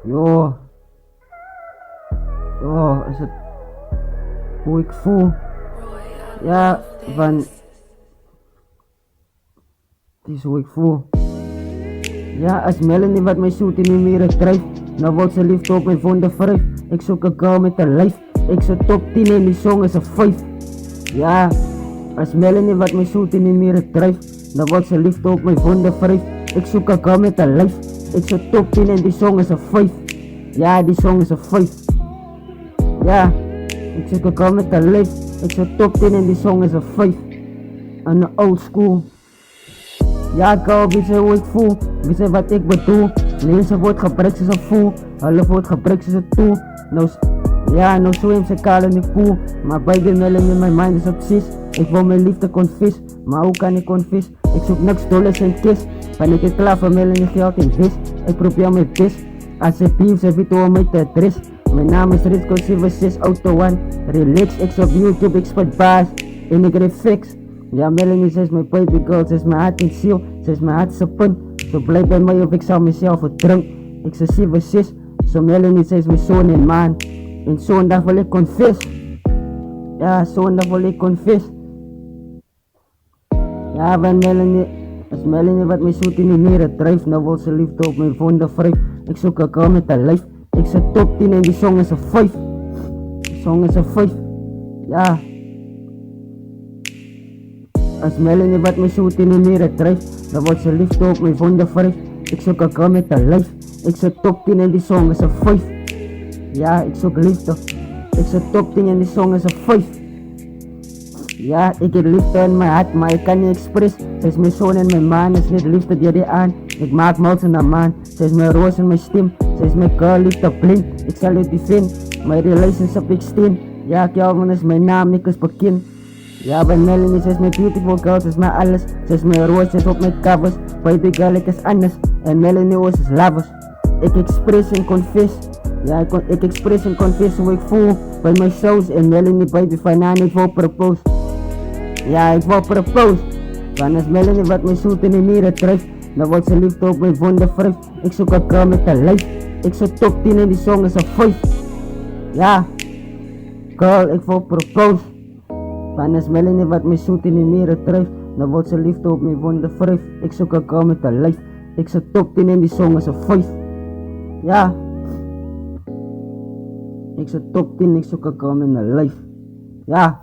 Yo, is het hoe ik voel? Ja, van, het is hoe ik voel. Ja, als Melanie wat mij zoet in de mieren drijft, nou wordt ze liefde op mijn vonden wrijf. Ik zoek een girl met een lijf, ik zit top 10 en die song is een 5. Ja, als Melanie wat mij zoet in de mieren drijft, dan wordt ze liefde op mijn vonden wrijf. Ik zoek een girl met een lijf, ik zit top 10 en die song is een 5. Ja, die song is een 5. Ja, ik zoek een girl met een lijf, ik zit top 10 en die song is een 5. Een old school. Ja, girl, weet je hoe ik voel? Weet je wat ik bedoel? Mensen wordt gebruikt ze voel, hulle wordt gebruikt ze toe. Nou, ja, nou zweem ze kaal in de pool. Maar bij de melon in mijn mind is obsessies. Ik wil mijn liefde confess, maar hoe kan ik confess? Ik zoek niks dollars en kiss. Ben ik het klaar voor melon in geld en vis? Ik probeer mijn vis. Als ze pief, ze weet hoe mij te adres. Mijn naam is Ritko 76 Auto One. Relax, ik op YouTube, ik spot baas. En ik reflex. Ja, Melanie, ze is mijn baby girl, ze is mijn hart en ziel, ze is mijn hartse punt. Zo blijf bij mij of ik zal mezelf verdrunk. Ik zeg 7-6, zo Melanie, ze is mijn zoon en maan. En zondag wil ik confess. Ja, zondag wil ik confess. Ja, bij Melanie, als Melanie wat mij zoet in de mieren drijft, nou wil ze liefde op mijn vonden wrijf. Ik zoek een girl met een lijf, ik zit top 10 en die song is een 5. Die song is een 5, ja. Als Melanie wat mij zoet in de mieren drijft, dan wordt ze liefde op mijn vonden wrijf. Ik zoek een girl met een lijf, ik zit top 10 en die song is een 5. Ja, ik zoek liefde, ik zit top 10 en die song is een 5. Ja, ik heb liefde in mijn hart, maar ik kan niet expres. Ze is mijn zoon en mijn maan, is niet liefde die die aan. Ik maak mals in de maan, ze is mijn roos en mijn stem. Ze is mijn girl, liefde blind, ik zal het niet vinden. Mijn relationship ik steen. Ja, Kelvin is mijn naam, ik is bekend. Ja, bij Melanie, ze is mijn beautiful girl, ze is mijn alles. Ze is mijn roos, ze is op mijn covers. Baby girl, ik is anders. En Melanie was is lovers. Ik express en confess. Ja, ik express en confess hoe ik voel bij mijn shows. En Melanie, baby, vanavond ik wil propose. Ja, ik wil propose. Want als Melanie wat mij zoet in de mieren drijft, dan wordt ze liefde op mijn vonden wrijf. Ik zoek een girl met een lijf, ik zit top 10 en die song is een 5. Ja, girl, ik wil propose. Want als Melanie wat mij zoet in de mieren drijft, dan wordt ze liefde op mijn wonden wrijf. Ik zoek een girl met een lijf, ik zit top 10 en die song is een 5. Ja, ik zit top 10, ik zoek een girl met een lijf. Ja.